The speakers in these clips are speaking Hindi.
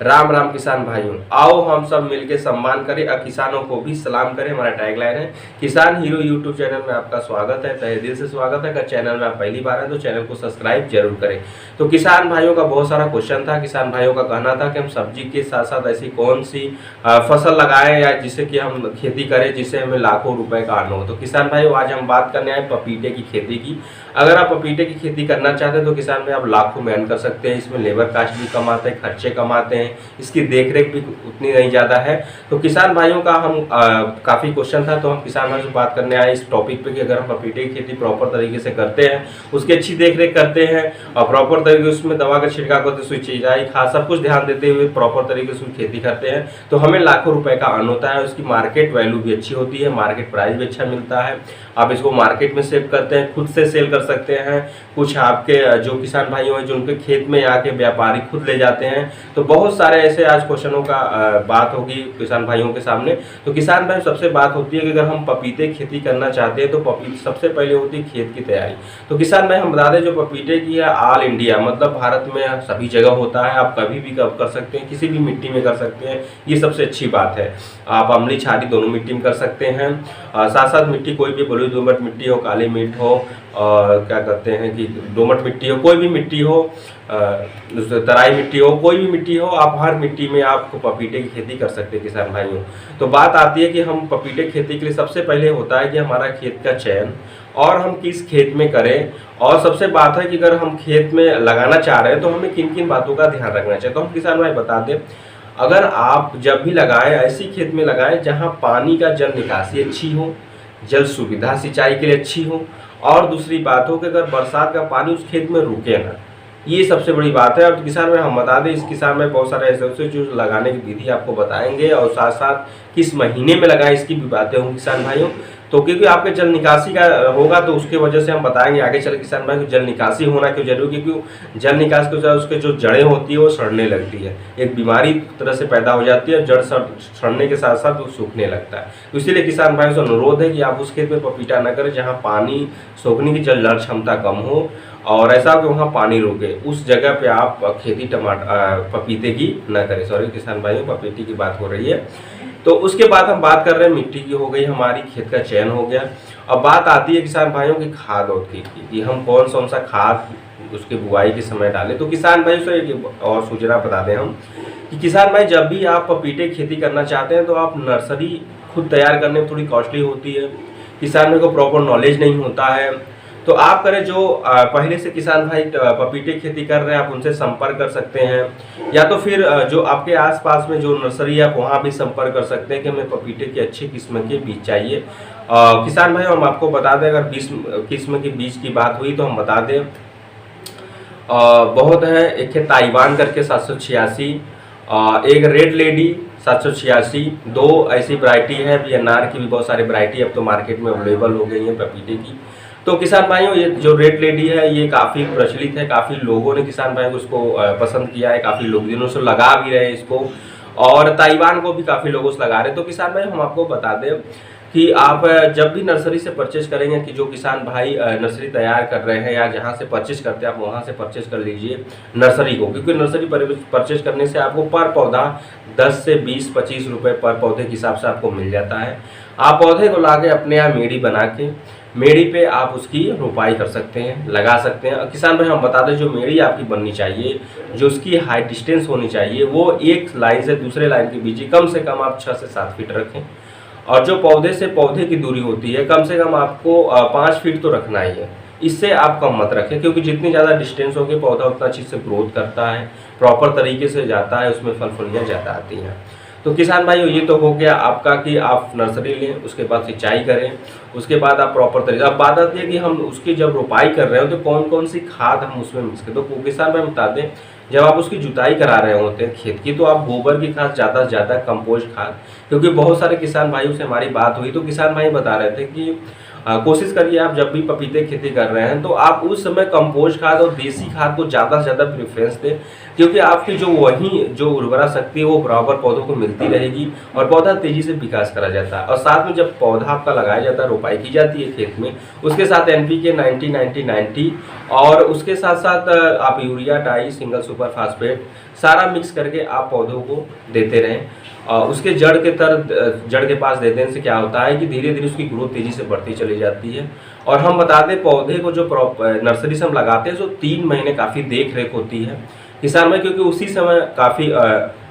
राम राम किसान भाइयों, आओ हम सब मिलकर सम्मान करें और किसानों को भी सलाम करें। हमारा टैगलाइन है किसान हीरो। यूट्यूब चैनल में आपका स्वागत है, तहे दिल से स्वागत है। अगर चैनल में आप पहली बार हैं तो चैनल को सब्सक्राइब जरूर करें। तो किसान भाइयों का बहुत सारा क्वेश्चन था। किसान भाइयों का कहना था कि हम सब्जी के साथ साथ ऐसी कौन सी फसल लगाएं या जिससे कि हम खेती करें जिससे हमें लाखों रुपए का आना हो। तो किसान भाइयों आज हम बात करने आए पपीते की खेती की। अगर आप पपीते की खेती करना चाहते हैं तो किसान भाई आप लाखों में अर्न कर सकते हैं। इसमें लेबर कास्ट भी कम आते हैं, खर्चे कम आते हैं, इसकी देखरेख भी उतनी नहीं ज़्यादा है। तो किसान भाइयों का हम काफ़ी क्वेश्चन था, तो हम किसान भाइयों से बात करने आए इस टॉपिक पे कि अगर हम पपीते की खेती प्रॉपर तरीके से करते हैं, उसकी अच्छी देखरेख करते हैं और प्रॉपर तरीके से उसमें दवा का छिड़काव करते हैं, सिंचाई खाद सब कुछ ध्यान देते हुए प्रॉपर तरीके से खेती करते हैं तो हमें लाखों रुपए का अर्न होता है। उसकी मार्केट वैल्यू भी अच्छी होती है, मार्केट प्राइस भी अच्छा मिलता है। आप इसको मार्केट में सेल करते हैं, खुद से सेल कर सकते हैं। कुछ आपके जो किसान भाई हैं जो उनके खेत में आके व्यापारी खुद ले जाते हैं। तो बहुत सारे ऐसे आज क्वेश्चनों का बात होगी किसान भाइयों के सामने। तो किसान भाई सबसे बात होती है कि अगर हम पपीते की खेती करना चाहते हैं तो पपीते सबसे पहले होती है खेत की तैयारी। तो किसान भाई हम बता दें जो पपीते की है ऑल इंडिया मतलब भारत में सभी जगह होता है। आप कभी भी कर सकते हैं, किसी भी मिट्टी में कर सकते हैं, ये सबसे अच्छी बात है। आप अम्लीय क्षारीय दोनों मिट्टी में कर सकते हैं। साथ साथ मिट्टी कोई भी बलुई दोमट मिट्टी हो, काली मिट्टी हो और क्या कहते हैं कि दोमट मिट्टी हो, कोई भी मिट्टी हो, तराई मिट्टी हो, कोई भी मिट्टी हो, आप हर मिट्टी में आप पपीते की खेती कर सकते हैं किसान भाइयों। तो बात आती है कि हम पपीते की खेती के लिए सबसे पहले होता है कि हमारा खेत का चयन और हम किस खेत में करें। और सबसे बात है कि अगर हम खेत में लगाना चाह रहे हैं तो हमें किन किन बातों का ध्यान रखना चाहिए। तो हम किसान भाई बता दें, अगर आप जब भी लगाएं ऐसी खेत में लगाएं जहां पानी का जल निकासी अच्छी हो, जल सुविधा सिंचाई के लिए अच्छी हो और दूसरी बात हो कि अगर बरसात का पानी उस खेत में रुके ना, ये सबसे बड़ी बात है। और किसान में हम बता दें इस किसान में बहुत सारे ऐसे जो लगाने की विधि आपको बताएंगे और साथ साथ किस महीने में लगाएं इसकी भी बातें होंगी किसान भाइयों। तो क्योंकि आपके जल निकासी का होगा तो उसके वजह से हम बताएंगे आगे चल किसान भाई को जल निकासी होना क्यों जरूरी, क्योंकि जल निकासी के उसके जो जड़ें होती है वो सड़ने लगती है, एक बीमारी तरह से पैदा हो जाती है। जड़ सड़ने के साथ साथ वो सूखने लगता है। तो इसीलिए किसान भाइयों से अनुरोध है कि आप उस खेत में पपीता न करें जहाँ पानी सोखने की जल क्षमता कम हो और ऐसा हो कि वहाँ पानी रुके, उस जगह पे आप खेती पपीते की न करें। सॉरी किसान भाइयों, पपीते की बात हो रही है। तो उसके बाद हम बात कर रहे हैं मिट्टी की, हो गई हमारी, खेत का चयन हो गया। अब बात आती है किसान भाइयों की खाद और खेत की कि हम कौन सा खाद उसके बुआई के समय डालें। तो किसान भाई से एक और सूचना बता दें हम कि किसान भाई जब भी आप पपीते की खेती करना चाहते हैं तो आप नर्सरी खुद तैयार करने में थोड़ी कॉस्टली होती है, किसान भाई को प्रॉपर नॉलेज नहीं होता है। तो आप करें जो पहले से किसान भाई पपीते की खेती कर रहे हैं आप उनसे संपर्क कर सकते हैं, या तो फिर जो आपके आसपास में जो नर्सरी है आप वहाँ भी संपर्क कर सकते हैं कि हमें पपीते की अच्छी किस्म के बीज चाहिए। किसान भाई हम आपको बता दें अगर 20 किस्म के बीज की बात हुई तो हम बता दें बहुत है। एक है ताइवान करके 786, एक रेड लेडी 786, दो ऐसी वैरायटी है। बीएनआर की भी बहुत सारी वैरायटी अब तो मार्केट में अवेलेबल हो गई है पपीते की। तो किसान भाइयों ये जो रेड लेडी है ये काफ़ी प्रचलित है, काफ़ी लोगों ने किसान भाई को इसको पसंद किया है, काफ़ी लोग दिनों से लगा भी रहे हैं इसको, और ताइवान को भी काफ़ी लोगों से लगा रहे हैं। तो किसान भाई हम आपको बता दें कि आप जब भी नर्सरी से परचेज करेंगे कि जो किसान भाई नर्सरी तैयार कर रहे हैं या जहाँ से परचेज करते हैं आप वहाँ से परचेज कर लीजिए नर्सरी को, क्योंकि नर्सरी परचेज करने से आपको पर पौधा 10 से 20-25 रुपये पर पौधे के हिसाब से आपको मिल जाता है। आप पौधे को ला के अपने यहाँ मेड़ी बना के मेड़ी पे आप उसकी रोपाई कर सकते हैं, लगा सकते हैं। किसान भाई हम बता दें जो मेड़ी आपकी बननी चाहिए, जो उसकी हाइट डिस्टेंस होनी चाहिए वो एक लाइन से दूसरे लाइन के बीच कम से कम आप 6 से 7 फीट रखें। और जो पौधे से पौधे की दूरी होती है कम से कम आपको 5 फीट तो रखना ही है, इससे आप कम मत रखें, क्योंकि जितनी ज़्यादा डिस्टेंस होगी पौधा उतना अच्छी से ग्रोथ करता है, प्रॉपर तरीके से जाता है, उसमें फल फलियाँ ज़्यादा आती हैं। तो किसान भाइयों ये तो हो गया आपका कि आप नर्सरी लें, उसके बाद सिंचाई करें, उसके बाद आप प्रॉपर तरीके। अब बात आती है कि हम उसकी जब रोपाई कर रहे हो तो कौन कौन सी खाद हम उसमें मिक्स करें। तो किसान भाई बता दें जब आप उसकी जुताई करा रहे होते हैं खेत की तो आप गोबर की खाद ज़्यादा से ज़्यादा, कंपोस्ट खाद, क्योंकि बहुत सारे किसान भाइयों से हमारी बात हुई तो किसान भाई बता रहे थे कि कोशिश करिए आप जब भी पपीते की खेती कर रहे हैं तो आप उस समय कंपोस्ट खाद और देसी खाद को ज़्यादा से ज़्यादा प्रेफरेंस दें, क्योंकि आपकी जो उर्वरा शक्ति है वो बराबर पौधों को मिलती रहेगी और पौधा तेजी से विकास करा जाता है। और साथ में जब पौधा आपका लगाया जाता है, रोपाई की जाती है खेत में, उसके साथ NPK 90-90-90 और उसके साथ साथ आप यूरिया, डाई, सिंगल सुपर फास्फेट सारा मिक्स करके आप पौधों को देते रहें। उसके जड़ के पास देने से क्या होता है कि धीरे धीरे उसकी ग्रोथ तेजी से बढ़ती चली जाती है। और हम बता दें, पौधे को जो नर्सरी से हम लगाते हैं तो 3 महीने काफ़ी देख रेख होती है किसान में, क्योंकि उसी समय काफ़ी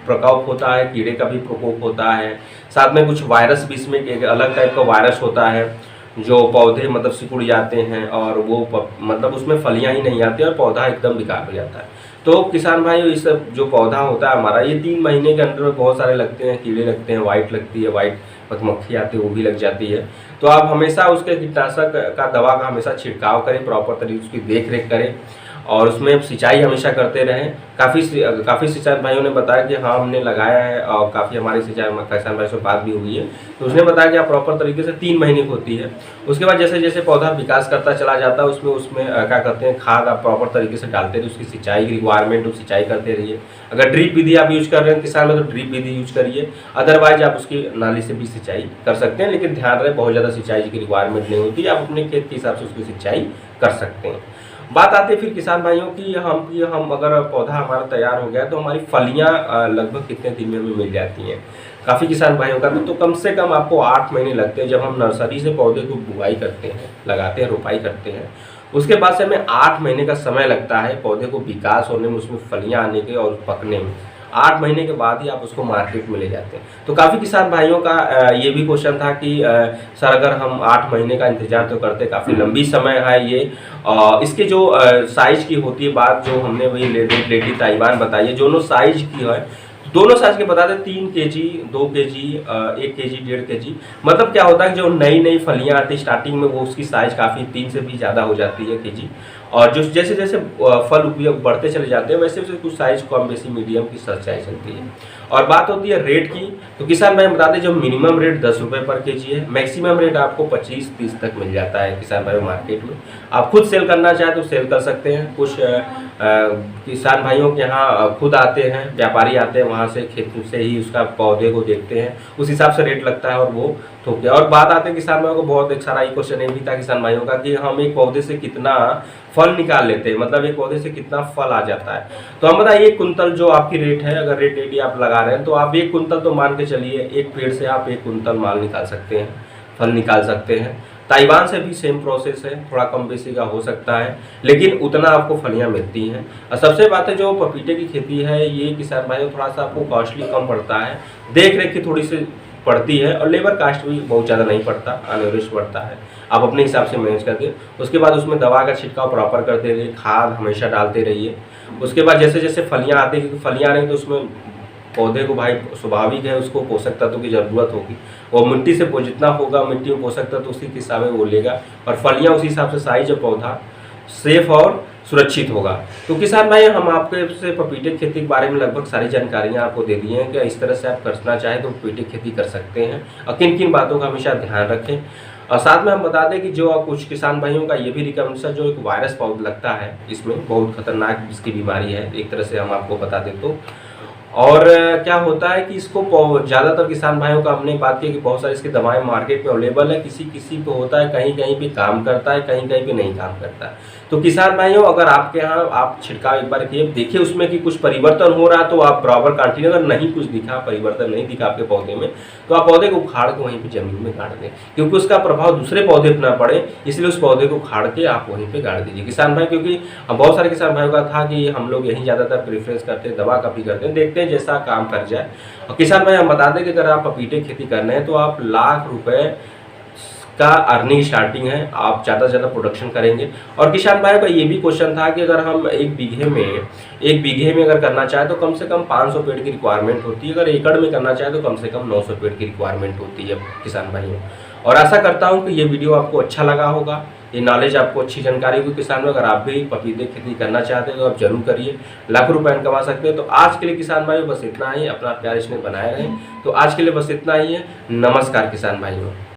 प्रकोप होता है, कीड़े का भी प्रकोप होता है, साथ में कुछ वायरस भी, इसमें एक अलग टाइप का वायरस होता है जो पौधे मतलब सिकुड़ जाते हैं और वो मतलब उसमें फलियां ही नहीं आती और पौधा एकदम बेकार हो जाता है। तो किसान भाई, इस जो पौधा होता है हमारा, ये 3 महीने के अंदर में बहुत सारे लगते हैं, कीड़े लगते हैं, वाइट लगती है, वाइट मधुमक्खी आती है, वो भी लग जाती है। तो आप हमेशा उसके कीटनाशक का दवा का हमेशा छिड़काव करें, प्रॉपर तरीके से उसकी देख रेख करें और उसमें सिंचाई हमेशा करते रहें। काफ़ी सिंचाई भाइयों ने बताया कि हाँ हमने लगाया है और काफ़ी हमारी सिंचाई किसान भाई से बात भी हुई है, तो उसने बताया कि आप प्रॉपर तरीके से 3 महीने की होती है। उसके बाद जैसे जैसे पौधा विकास करता चला जाता है उसमें क्या करते हैं, खाद आप प्रॉपर तरीके से डालते रहिए, उसकी सिंचाई की रिक्वायरमेंट सिंचाई करते रहिए। अगर ड्रिप विधि आप यूज कर रहे हैं किसान में तो ड्रिप विधि यूज करिए, अदरवाइज आप उसकी नाली से भी सिंचाई कर सकते हैं, लेकिन ध्यान रहे बहुत ज़्यादा सिंचाई की रिक्वायरमेंट नहीं होती, आप अपने खेत के हिसाब से उसकी सिंचाई कर सकते हैं। बात आती है फिर किसान भाइयों की हम अगर पौधा हमारा तैयार हो गया तो हमारी फलियां लगभग कितने दिन में हमें मिल जाती हैं। काफ़ी किसान भाइयों का तो कम से कम आपको 8 महीने लगते हैं। जब हम नर्सरी से पौधे को बुआई करते हैं, लगाते हैं, रोपाई करते हैं, उसके बाद से हमें 8 महीने का समय लगता है पौधे को विकास होने में, उसमें फलियां आने के और पकने में। 8 महीने के बाद ही आप उसको मार्केट में ले जाते हैं। तो काफ़ी किसान भाइयों का ये भी क्वेश्चन था कि सर अगर हम 8 महीने का इंतजार तो करते, काफ़ी लंबी समय है ये। इसके जो साइज की होती है बात, जो हमने वही लेडी ताइवान बताई है, दोनों साइज की है, दोनों साइज के बता दें, 3 kg, 2 kg, 1 kg, 1.5 kg। मतलब क्या होता है कि जो नई नई फलियां आती स्टार्टिंग में वो उसकी साइज काफ़ी 3 से भी ज़्यादा हो जाती है kg, और जो जैसे जैसे फल उपयोग बढ़ते चले जाते हैं वैसे वैसे कुछ साइज कम बेसी मीडियम की साइज चलती है। और बात होती है रेट की, तो किसान भाई बता दें जो मिनिमम रेट 10 रुपये पर kg है, मैक्सिमम रेट आपको 25-30 तक मिल जाता है किसान भाई मार्केट में। आप खुद सेल करना चाहें तो सेल कर सकते हैं। कुछ किसान भाइयों के यहाँ खुद आते हैं, व्यापारी आते हैं, वहाँ से खेत से ही उसका पौधे को देखते हैं, उस हिसाब से रेट लगता है और वो थोक। और बात आते हैं किसान भाइयों को, बहुत एक सारा क्वेश्चन ये भी था किसान भाइयों का कि हम एक पौधे से कितना फल निकाल लेते हैं, मतलब एक पौधे से कितना फल आ जाता है। तो हम बताइए 1 कुंतल जो आपकी रेट है, अगर रेट रेडी आप लगा रहे हैं तो आप 1 कुंतल तो मान के चलिए, एक पेड़ से आप 1 कुंतल माल निकाल सकते हैं, फल निकाल सकते हैं। ताइवान से भी सेम प्रोसेस है, थोड़ा कम बेसी का हो सकता है, लेकिन उतना आपको फलियां मिलती हैं। और सबसे बात है जो पपीते की खेती है ये किसान भाइयों थोड़ा सा आपको कॉस्टली कम पड़ता है, देख रेख की थोड़ी सी पड़ती है और लेबर कास्ट भी बहुत ज़्यादा नहीं पड़ता, अनएवरेज पड़ता है। आप अपने हिसाब से मैनेज करके उसके बाद उसमें दवा का छिड़काव प्रॉपर करते रहिए, खाद हमेशा डालते रहिए। उसके बाद जैसे जैसे फलियां आती है, क्योंकि फलियां आ रही तो उसमें पौधे को भाई स्वाभाविक है उसको पोषक तत्वों की ज़रूरत होगी, और मिट्टी से जितना होगा मिट्टी में पोषक तत्व उसी के हिसाब से वो लेगा और फलियां उसी हिसाब से साइज और पौधा सेफ और सुरक्षित होगा। तो किसान भाई हम आपके से पपीते की खेती के बारे में लगभग सारी जानकारियां आपको दे दी हैं कि इस तरह से आप करना चाहें तो पपीते की खेती कर सकते हैं, और किन किन बातों का हमेशा ध्यान रखें। और साथ में हम बता दें कि जो कुछ किसान भाइयों का ये भी रिकमेंडेशन, जो एक वायरस पौधा लगता है इसमें बहुत खतरनाक इसकी बीमारी है, एक तरह से हम आपको बता दें तो। और क्या होता है कि इसको ज़्यादातर किसान भाइयों का हमने बात की कि बहुत सारी इसकी दवाएं मार्केट में अवेलेबल है, किसी किसी को होता है, कहीं कहीं पे काम करता है, कहीं कहीं पे नहीं काम करता है। तो किसान भाइयों अगर आपके यहाँ आप छिड़काव एक बार किए, देखिए उसमें कि कुछ परिवर्तन हो रहा है तो आप प्रॉपर कंटिन्यू, अगर नहीं कुछ दिखा, परिवर्तन नहीं दिखा आपके पौधे में, तो आप पौधे को उखाड़ के वहीं पे जमीन में गाड़ दें, क्योंकि उसका प्रभाव दूसरे पौधे पर ना पड़े, इसलिए उस पौधे को उखाड़ के आप वहीं पे गाड़ दीजिए किसान भाई। क्योंकि बहुत सारे किसान भाइयों का था कि हम लोग यही ज़्यादातर प्रेफरेंस करते हैं, दवा काफ़ी करते हैं, देखते हैं जैसा काम कर जाए। और किसान भाई हम बता दें कि अगर आप पपीते की खेती करना है तो आप लाख रुपए का अर्निंग स्टार्टिंग है, आप ज़्यादा से ज़्यादा प्रोडक्शन करेंगे। और किसान भाई का ये भी क्वेश्चन था कि अगर हम एक बीघे में अगर करना चाहे तो कम से कम 500 पेड़ की रिक्वायरमेंट होती है, अगर एकड़ में करना चाहे तो कम से कम 900 पेड़ की रिक्वायरमेंट होती है किसान भाइयों। और आशा करता हूँ कि ये वीडियो आपको अच्छा लगा होगा, ये नॉलेज आपको अच्छी जानकारी हुई किसान में। अगर आप भी पपीते की खेती करना चाहते हैं तो आप जरूर करिए, लाखों रुपए कमा सकते हैं। तो आज के लिए किसान भाइयों बस इतना ही, अपना प्यार इसमें बनाए रहें। तो आज के लिए बस इतना ही है, नमस्कार किसान भाइयों।